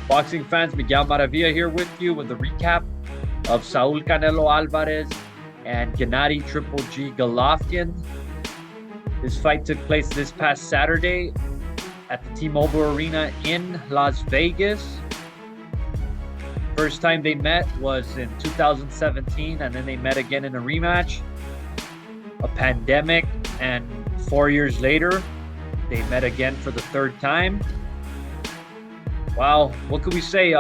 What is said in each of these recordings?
Boxing fans, Miguel Maravilla here with you with the recap of Saul Canelo Alvarez and Gennady Triple G Golovkin. This fight took place this past Saturday at the T-Mobile Arena in Las Vegas. First time they met was in 2017, and then they met again in a rematch. A pandemic, and 4 years later, they met again for the third time. Wow, what could we say?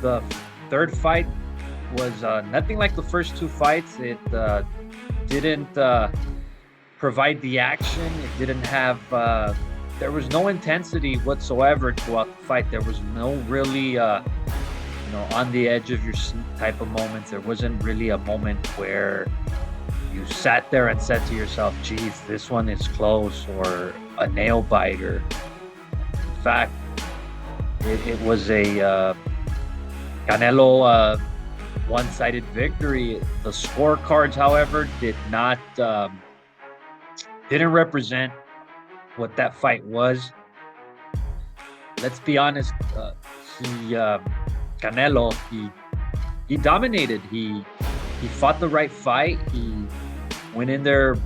The third fight was nothing like the first two fights. It didn't provide the action. It didn't have, there was no intensity whatsoever throughout the fight. There was no really, on the edge of your seat type of moments. There wasn't really a moment where you sat there and said to yourself, geez, this one is close, or a nail biter. In fact, it was a Canelo one-sided victory. The scorecards, however, didn't represent what that fight was. Let's be honest. Canelo, he dominated. He fought the right fight. He went in there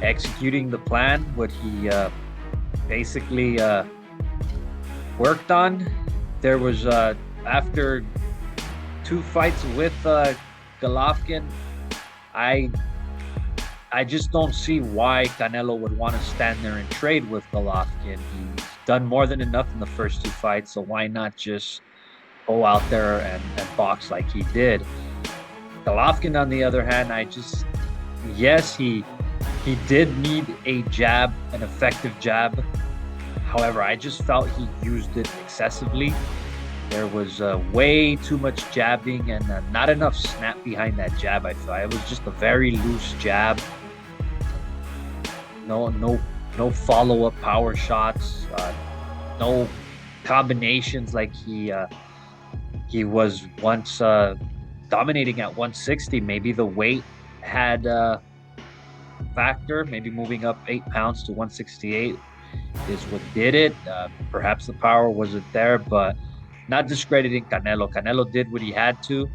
executing the plan, what he basically worked on. There was after two fights with Golovkin, I just don't see why Canelo would want to stand there and trade with Golovkin. He's done more than enough in the first two fights, so why not just go out there and box like he did? Golovkin, on the other hand, yes, he did need a jab, an effective jab. However, I just felt he used it excessively. There was way too much jabbing and not enough snap behind that jab. I felt it was just a very loose jab. No follow-up power shots. No combinations like he was once dominating at 160. Maybe the weight had a factor. Maybe moving up 8 pounds to 168 is what did it. Perhaps the power wasn't there, but not discrediting Canelo. Canelo did what he had to,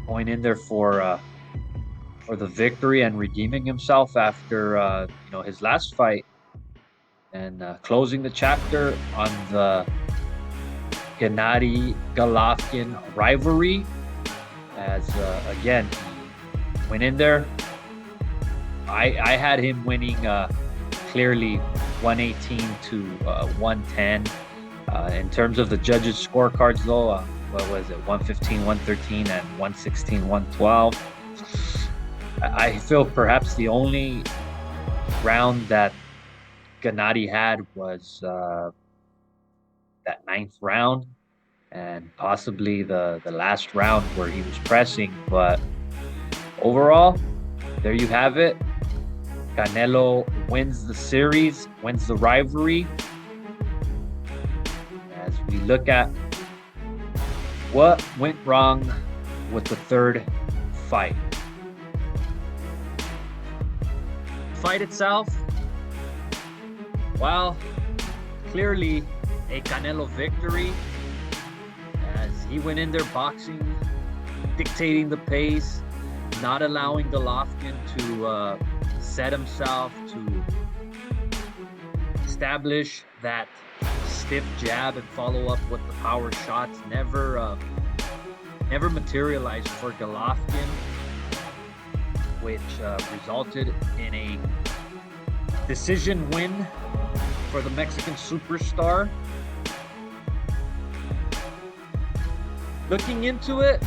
going in there for the victory and redeeming himself after his last fight, and closing the chapter on the Gennady Golovkin rivalry. As again, he went in there. I had him winning clearly 118 to 110. In terms of the judges' scorecards, though, what was it? 115, 113, and 116, 112. I feel perhaps the only round that Gennady had was that 9th round, and possibly the last round where he was pressing. But overall, there you have it. Canelo wins the series, wins the rivalry. As we look at what went wrong with the third fight. Fight itself, well, clearly a Canelo victory, as he went in there boxing, dictating the pace, not allowing Golovkin to set himself, to establish that stiff jab and follow up with the power shots. Never materialized for Golovkin, which resulted in a decision win for the Mexican superstar. Looking into it,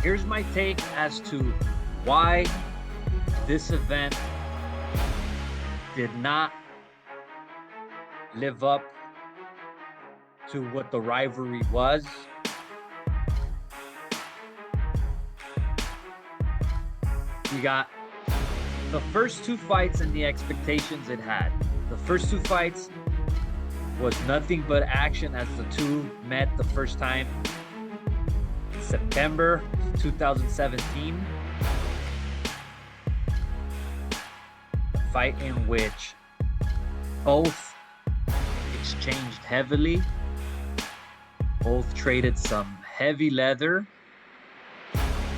here's my take as to why this event did not live up to what the rivalry was. You got the first two fights and the expectations it had. The first two fights was nothing but action, as the two met the first time in September 2017. A fight in which both exchanged heavily. Both traded some heavy leather,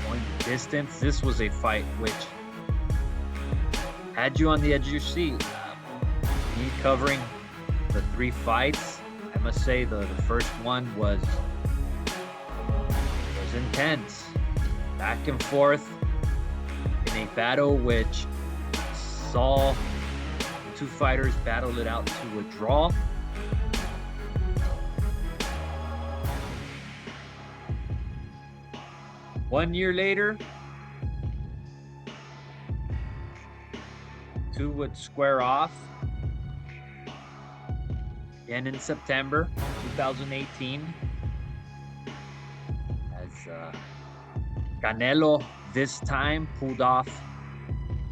going the distance. This was a fight which had you on the edge of your seat. Me covering the 3 fights, I must say the first one was intense. Back and forth in a battle which saw the 2 fighters battle it out to a draw. One year later, 2 would square off again in September 2018 as Canelo this time pulled off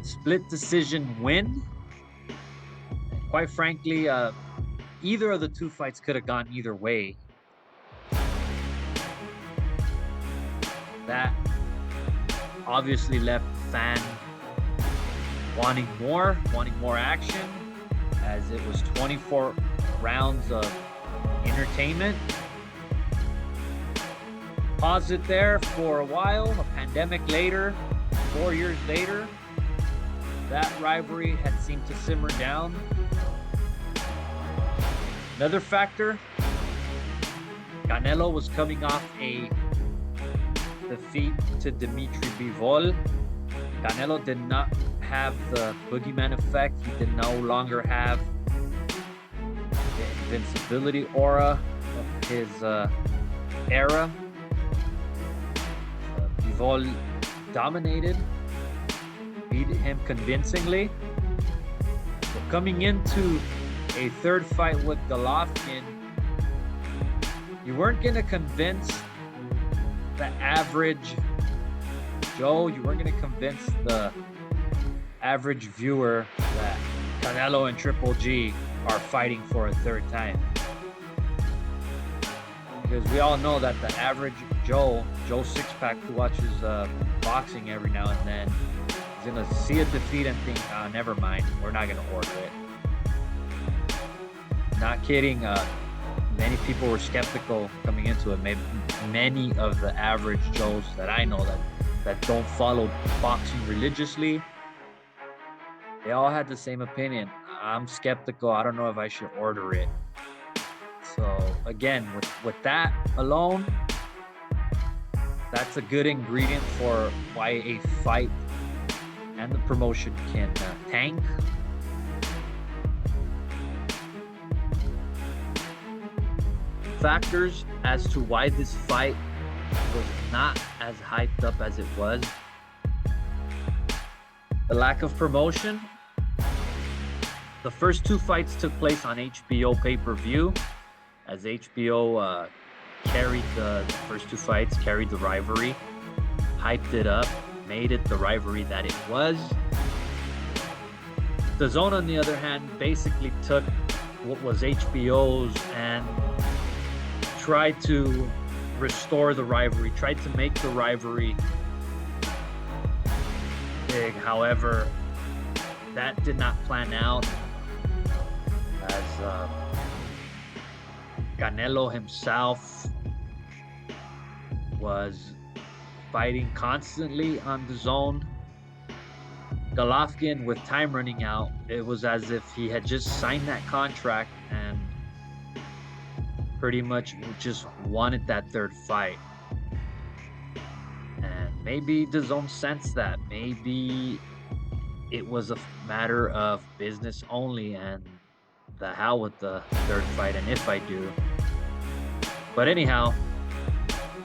split decision win. And quite frankly, either of the 2 fights could have gone either way. That obviously left fans wanting more action, as it was 24 rounds of entertainment. Paused it there for a while. A pandemic later, 4 years later, that rivalry had seemed to simmer down. Another factor, Canelo was coming off a defeat to Dimitri Bivol. Canelo did not have the boogeyman effect. He did no longer have the invincibility aura of his era. Bivol dominated, beat him convincingly. So coming into a third fight with Golovkin, you weren't going to convince the average Joe, you weren't going to convince the average viewer that Canelo and Triple G are fighting for a third time. Because we all know that the average Joe Sixpack, who watches boxing every now and then, is going to see a defeat and think, oh, never mind, we're not going to order it. Not kidding. Many people were skeptical coming into it. Maybe many of the average Joes that I know that don't follow boxing religiously, they all had the same opinion. I'm skeptical. I don't know if I should order it. So again, with that alone, that's a good ingredient for why a fight and the promotion can tank. Factors as to why this fight was not as hyped up as it was. The lack of promotion. The first 2 fights took place on HBO pay-per-view, as HBO carried the first 2 fights, carried the rivalry, hyped it up, made it the rivalry that it was. DAZN, on the other hand, basically took what was HBO's and tried to restore the rivalry, tried to make the rivalry big. However, that did not plan out, as Canelo himself was fighting constantly on DAZN. Golovkin, with time running out, it was as if he had just signed that contract and pretty much just wanted that third fight. And maybe DAZN sensed that. Maybe it was a matter of business only and the hell with the third fight, and if I do. But anyhow,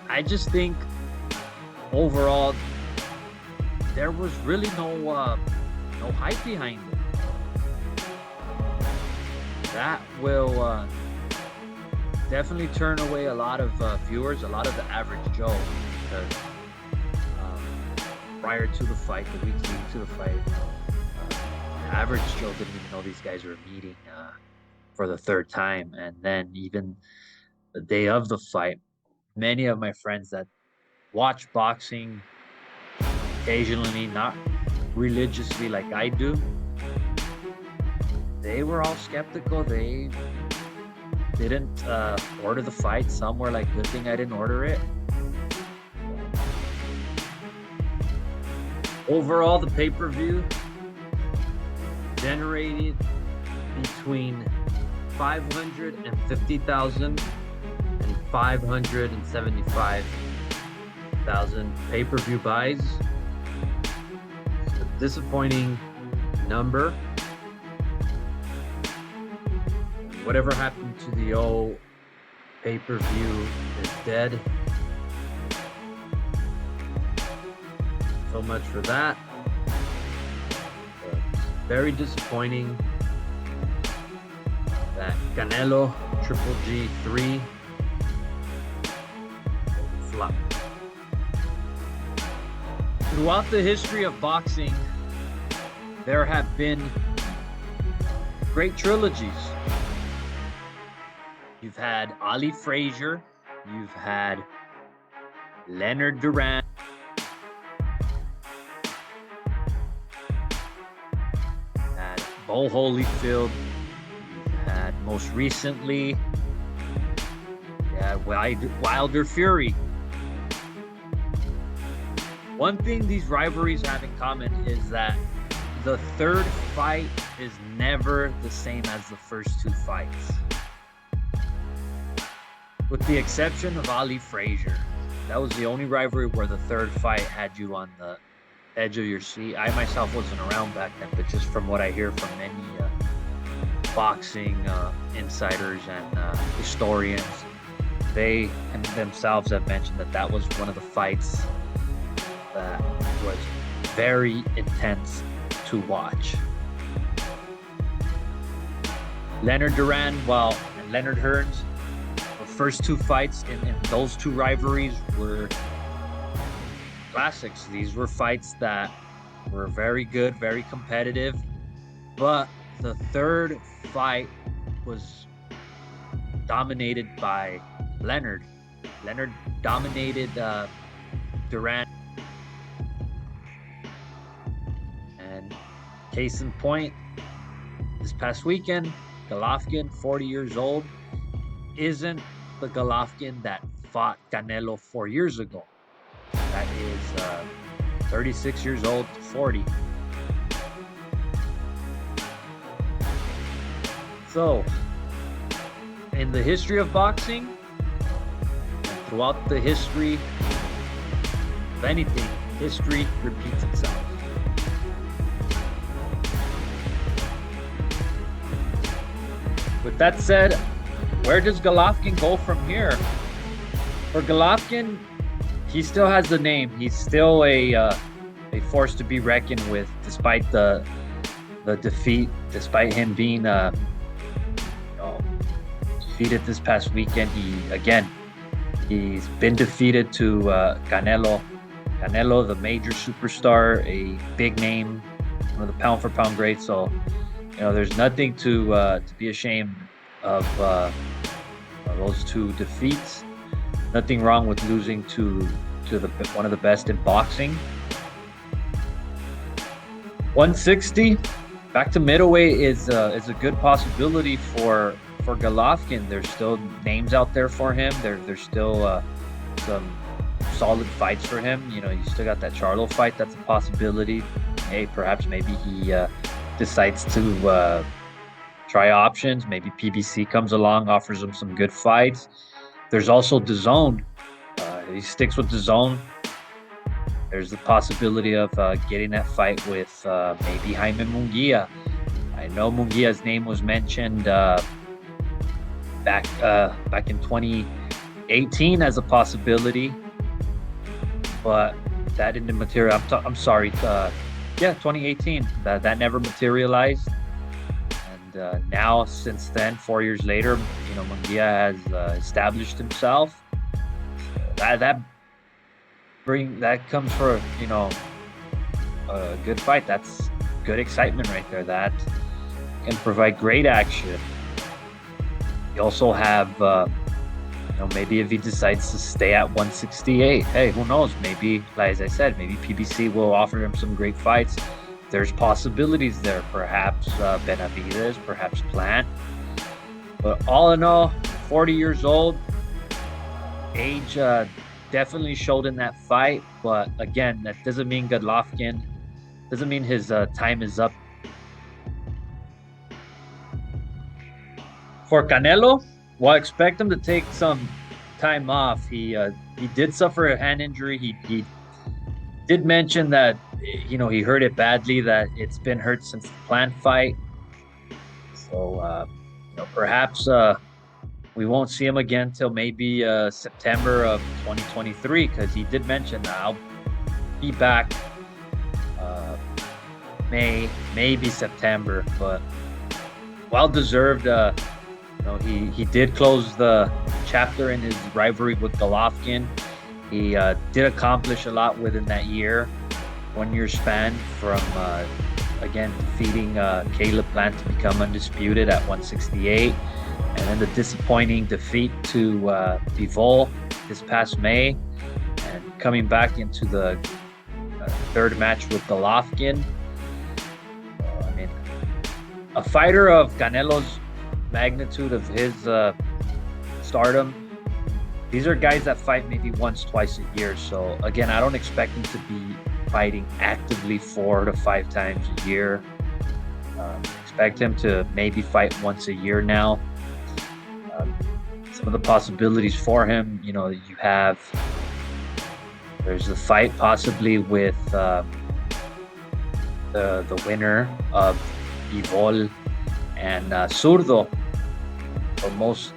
I just think overall there was really no hype behind it. That will definitely turn away a lot of viewers, a lot of the average Joe, because prior to the fight, the weeks leading to the fight, the average Joe didn't even know these guys were meeting for the third time. And then even the day of the fight, many of my friends that watch boxing occasionally, not religiously like I do, they were all skeptical. They didn't order the fight. Some were like, good thing I didn't order it. Overall, the pay-per-view generated between 550,000 and 575,000 pay-per-view buys. It's a disappointing number. Whatever happened to the old pay-per-view is dead. So much for that. Very disappointing that Canelo GGG flop. Throughout the history of boxing, there have been great trilogies. You've had Ali Frazier, you've had Leonard Duran, had Bo Holyfield, you've had most recently Wilder Fury. One thing these rivalries have in common is that the third fight is never the same as the first two fights. With the exception of Ali Frazier. That was the only rivalry where the third fight had you on the edge of your seat. I myself wasn't around back then, but just from what I hear from many boxing insiders and historians, they themselves have mentioned that that was one of the fights that was very intense to watch. Leonard Duran, and Leonard Hearns, the first two fights in those two rivalries were classics. These were fights that were very good, very competitive, but the third fight was dominated by Leonard. Leonard dominated Duran. And case in point, this past weekend, Golovkin, 40 years old, isn't the Golovkin that fought Canelo 4 years ago. That is 36 years old to 40. So, in the history of boxing, and throughout the history of anything, history repeats itself. With that said, where does Golovkin go from here? For Golovkin, he still has the name. He's still a force to be reckoned with, despite the defeat, despite him being defeated this past weekend. He's been defeated to Canelo. Canelo, the major superstar, a big name, one of the pound for pound greats. So, there's nothing to be ashamed of those two defeats. Nothing wrong with losing to one of the best in boxing. 160 back to middleweight is a good possibility for Golovkin. There's still names out there for him. There's still some solid fights for him. You still got that Charlo fight. That's a possibility. Hey, perhaps maybe he decides to try options. Maybe PBC comes along, offers him some good fights. There's also DAZN. He sticks with DAZN. There's the possibility of getting that fight with maybe Jaime Munguia. I know Munguia's name was mentioned back in 2018 as a possibility, but that didn't materialize. I'm sorry. 2018. That never materialized. And now, since then, 4 years later, Munguia has established himself. That comes for a good fight. That's good excitement right there. That can provide great action. You also have maybe if he decides to stay at 168, hey, who knows? Maybe, like as I said, maybe PBC will offer him some great fights. There's possibilities there. Perhaps Benavidez, perhaps Plant. But all in all, 40 years old. Age definitely showed in that fight, but again, that doesn't mean Golovkin doesn't mean his time is up. For Canelo, well, I expect him to take some time off. He did suffer a hand injury. He did mention that he hurt it badly. That it's been hurt since the planned fight. So perhaps we won't see him again till maybe September of 2023, because he did mention that I'll be back May, maybe September, but well deserved. He did close the chapter in his rivalry with Golovkin. He did accomplish a lot within that year, 1 year span from again defeating Caleb Plant to become undisputed at 168, and then the disappointing defeat to Bivol this past May, and coming back into the third match with Golovkin. I mean, a fighter of Canelo's magnitude, of his stardom, these are guys that fight maybe once, twice a year. So again, I don't expect him to be fighting actively 4 to 5 times a year. Expect him to maybe fight once a year now. Some of the possibilities for him, there's a fight possibly with the winner of Bivol and Zurdo. But most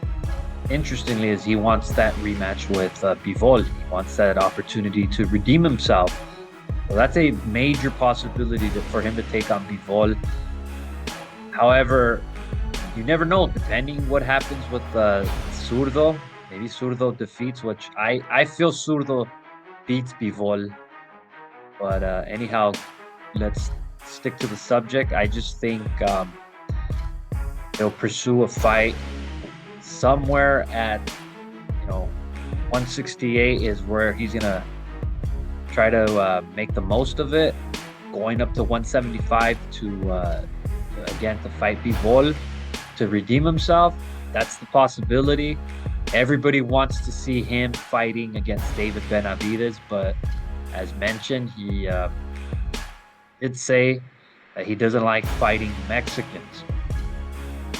interestingly is he wants that rematch with Bivol. He wants that opportunity to redeem himself. So that's a major possibility for him to take on Bivol. However, you never know, depending what happens with Zurdo. Maybe Zurdo defeats, which I feel Zurdo beats Bivol. But anyhow, let's stick to the subject. I just think they'll pursue a fight somewhere at 168 is where he's gonna try to make the most of it, going up to 175 to fight Bivol to redeem himself. That's the possibility. Everybody wants to see him fighting against David Benavidez, but as mentioned, he did say that he doesn't like fighting Mexicans.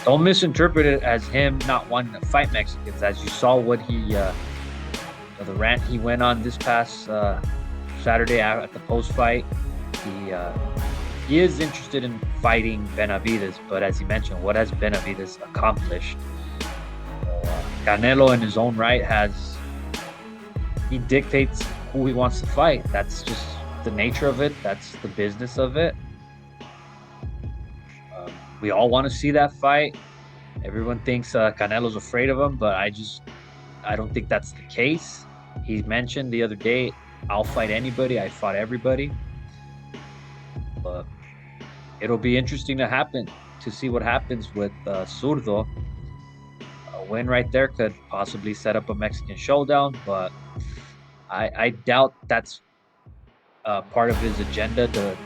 Don't misinterpret it as him not wanting to fight Mexicans. As you saw what the rant he went on this past Saturday at the post-fight, he is interested in fighting Benavidez, but as he mentioned, what has Benavidez accomplished? Canelo in his own right he dictates who he wants to fight. That's just the nature of it. That's the business of it. We all want to see that fight. Everyone thinks Canelo's afraid of him, but I don't think that's the case. He mentioned the other day, I'll fight anybody. I fought everybody. But it'll be interesting to see what happens with Zurdo. A win right there could possibly set up a Mexican showdown, but I doubt that's part of his agenda to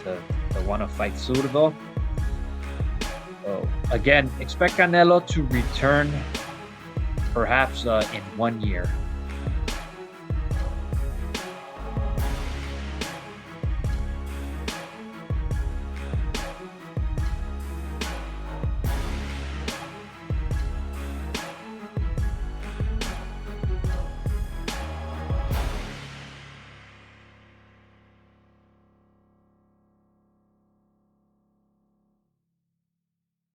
want to fight Zurdo. So again, expect Canelo to return perhaps in 1 year.